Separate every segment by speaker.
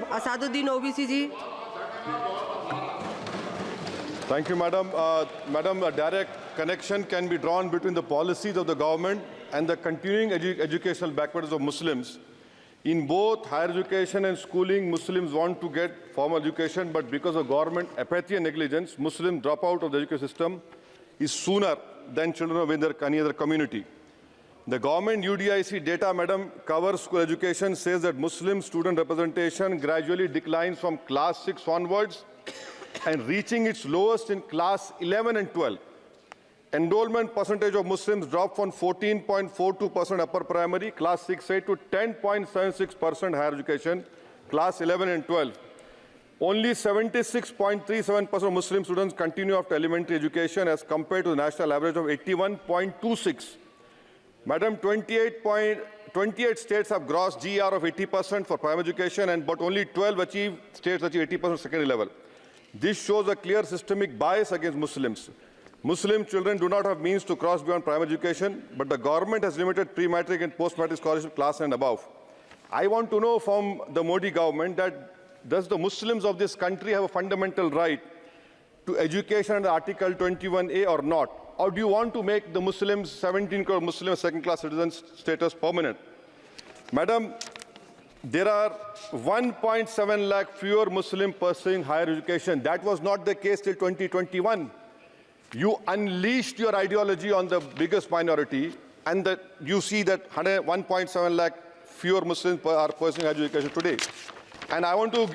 Speaker 1: Asaduddin Owaisi ji.
Speaker 2: Thank you, Madam. Madam, a direct connection can be drawn between the policies of the government and the continuing educational backwardness of Muslims. In both higher education and schooling, Muslims want to get formal education, but because of government apathy and negligence, Muslims drop out of the education system is sooner than children of any other community. The government UDIC data, Madam, covers school education, says that Muslim student representation gradually declines from class 6 onwards and reaching its lowest in class 11 and 12. Enrollment percentage of Muslims dropped from 14.42% upper primary, class 6-8 to 10.76% higher education, class 11 and 12. Only 76.37% of Muslim students continue after elementary education as compared to the national average of 81.26. Madam, 28 states have gross GR of 80% for primary education, but only 12 states achieve 80% secondary level. This shows a clear systemic bias against Muslims. Muslim children do not have means to cross beyond primary education, but the government has limited pre-matric and post-matric scholarship class and above. I want to know from the Modi government that does the Muslims of this country have a fundamental right to education under Article 21A or not? Or do you want to make the Muslims, 17 crore Muslims, second-class citizens status permanent? Madam, there are 1.7 lakh fewer Muslims pursuing higher education. That was not the case till 2021. You unleashed your ideology on the biggest minority, and you see that 1.7 lakh fewer Muslims are pursuing higher education today. And I want to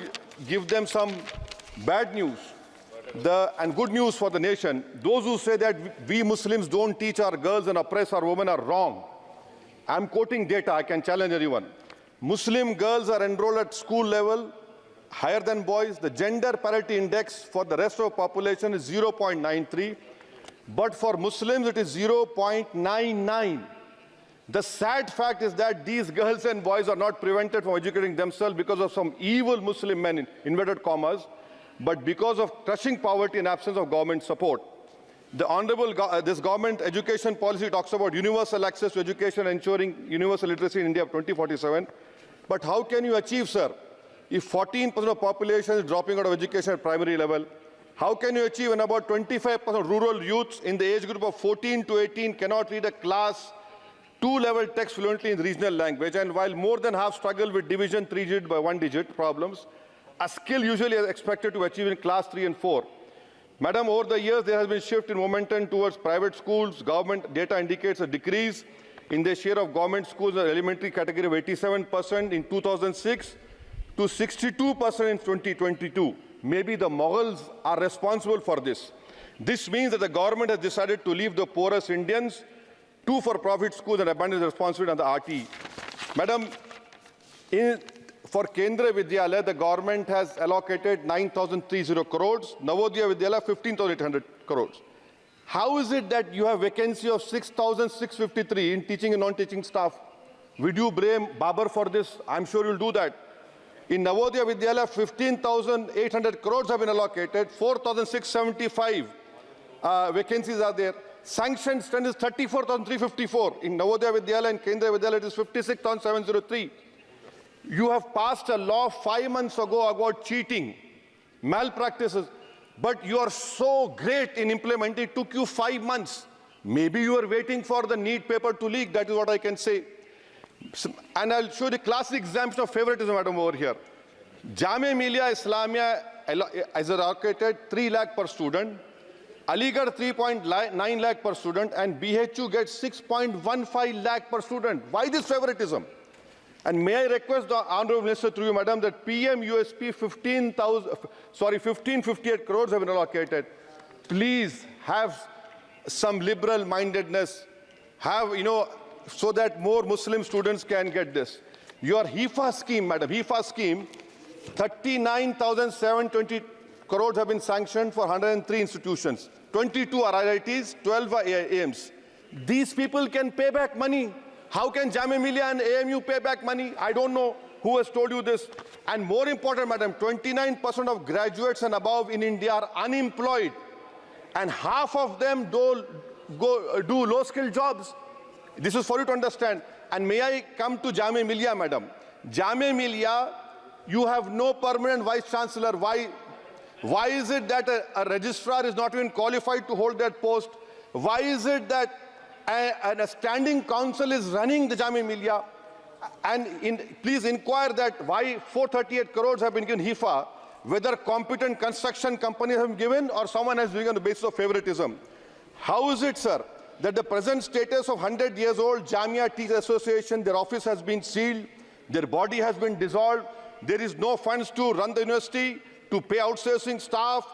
Speaker 2: give them some bad news and good news for the nation. Those who say that we Muslims don't teach our girls and oppress our women are wrong. I'm quoting data. I can challenge anyone. Muslim girls are enrolled at school level higher than boys. The gender parity index for the rest of the population is 0.93, but for Muslims it is 0.99. The sad fact is that these girls and boys are not prevented from educating themselves because of some evil Muslim men, in inverted commas, but because of crushing poverty and absence of government support. This government education policy talks about universal access to education, ensuring universal literacy in India 2047. But how can you achieve, sir, if 14% of the population is dropping out of education at primary level? How can you achieve when about 25% of rural youths in the age group of 14 to 18 cannot read a class 2 level text fluently in regional language, and while more than half struggle with division 3-digit by 1-digit problems, a skill usually is expected to achieve in class 3 and 4. Madam, over the years there has been a shift in momentum towards private schools. Government data indicates a decrease in the share of government schools in the elementary category of 87% in 2006 to 62% in 2022. Maybe the Mughals are responsible for this. This means that the government has decided to leave the poorest Indians to for-profit schools and abandon the responsibility on the RT. Madam, for Kendra Vidyalaya, the government has allocated 9,030 crores, Navodaya Vidyalaya 15,800 crores. How is it that you have vacancy of 6,653 in teaching and non-teaching staff? Would you blame Babar for this? I'm sure you'll do that. In Navodaya Vidyalaya, 15,800 crores have been allocated, 4,675 vacancies are there. Sanctioned strength is 34,354. In Navodaya Vidyalaya and Kendra Vidyalaya, it is 56,703. You have passed a law 5 months ago about cheating, malpractices, but you are so great in implementing. It took you 5 months. Maybe you are waiting for the NEET paper to leak. That is what I can say. And I'll show the classic example of favoritism, madam, over here. Jamia Millia Islamia is allocated 3 lakh per student, Aligarh 3.9 lakh per student, and BHU gets 6.15 lakh per student. Why this favoritism? And may I request the Honorable Minister through you, madam, that PM USP 1558 crores have been allocated. Please have some liberal mindedness, so that more Muslim students can get this. Your HIFA scheme, madam, HIFA scheme, 39,720 crores have been sanctioned for 103 institutions. 22 are IITs, 12 are AIMs. These people can pay back money. How can Jamia Millia and AMU pay back money? I don't know who has told you this. And more important, madam, 29% of graduates and above in India are unemployed. And half of them do low-skilled jobs. This is for you to understand. And may I come to Jamia Millia, madam. Jamia Millia You have no permanent vice chancellor. Why is it that a registrar is not even qualified to hold that post? Why is it that a standing council is running the Jamia Millia? And please inquire that why 438 crores have been given HIFA, whether competent construction companies have been given or someone has been given on the basis of favoritism. How is it, sir, that the present status of 100 years old Jamia Teachers Association, their office has been sealed, their body has been dissolved, there is no funds to run the university, to pay outsourcing staff,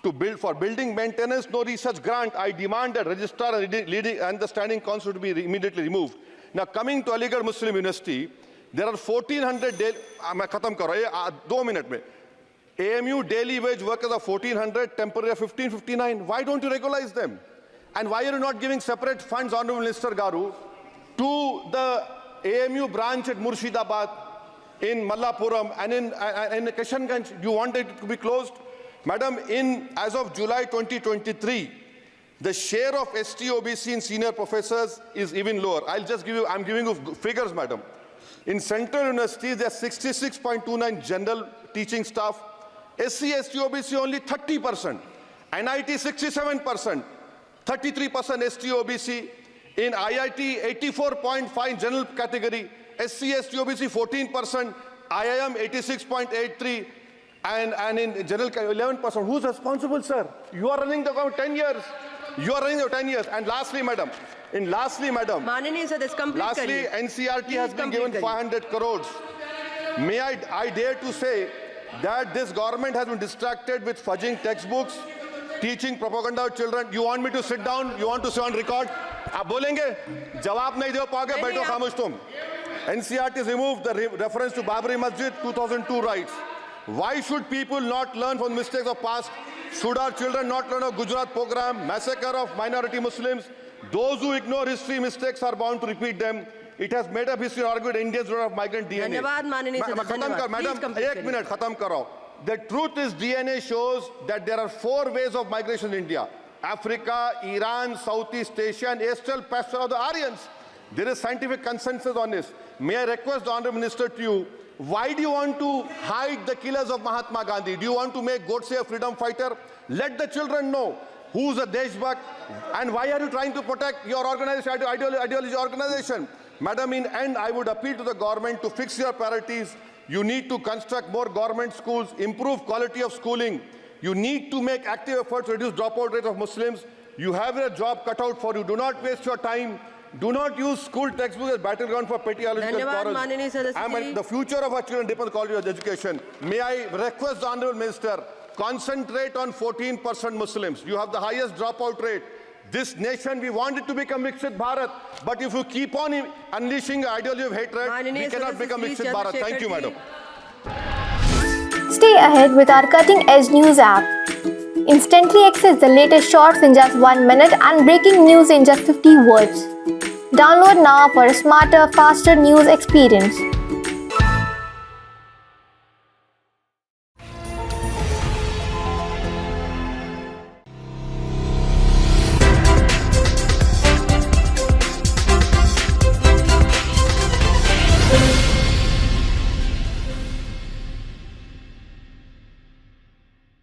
Speaker 2: to build for building maintenance, no research grant? I demand that registrar and the standing council to be immediately removed. Now, coming to Aligarh Muslim University, there are 1,400 2 minutes. AMU daily wage workers are 1,400, temporary 1,559. Why don't you regularize them? And why are you not giving separate funds, Honorable Minister Garu, to the AMU branch at Murshidabad, in Mallapuram, and in Kishanganj? You want it to be closed? Madam, as of July 2023, the share of ST OBC in senior professors is even lower. I'm giving you figures, madam. In central universities, there are 66.29 general teaching staff. SC, ST, OBC only 30%. NIT 67%. 33% ST, OBC. In IIT, 84.5 general category. SC, ST, OBC 14%. IIM 86.83%. And in general 11%. Who's responsible, sir? You are running the government 10 years. You are running the 10 years. And lastly, madam.
Speaker 1: Manani, sir, this complete.
Speaker 2: Lastly, NCRT has been given 500 crores. May I dare to say that this government has been distracted with fudging textbooks, teaching propaganda to children. You want me to sit down? You want to say on record? आप बोलेंगे? जवाब नहीं दे पाओगे, बैठो खामोश तुम. NCRT has removed the reference to Babri Masjid 2002 rights. Why should people not learn from the mistakes of past? Should our children not learn of Gujarat program, massacre of minority Muslims? Those who ignore history mistakes are bound to repeat them. It has made up history argued Indians don't have migrant DNA. Madam, 1 minute, khatam karo. The truth is DNA shows that there are 4 ways of migration in India. Africa, Iran, Southeast Asia, and Astral pasture of the Aryans. There is scientific consensus on this. May I request the Honourable Minister to you, why do you want to hide the killers of Mahatma Gandhi? Do you want to make Godse a freedom fighter? Let the children know who's a Deshbhakt, and why are you trying to protect your organization, ideology organization? Madam, in end, I would appeal to the government to fix your priorities. You need to construct more government schools, improve quality of schooling. You need to make active efforts to reduce dropout rate of Muslims. You have a job cut out for you. Do not waste your time. Do not use school textbooks as battleground for petty ideological quarrels. The future of our children depends on quality of education. May I request the Honourable Minister, concentrate on 14% Muslims. You have the highest dropout rate. This nation, we want it to become Viksit Bharat. But if you keep on unleashing ideology of hatred, we cannot become Viksit Bharat. Thank you, madam.
Speaker 3: Stay ahead with our cutting-edge news app. Instantly access the latest shorts in just 1 minute and breaking news in just 50 words. Download now for a smarter, faster news experience.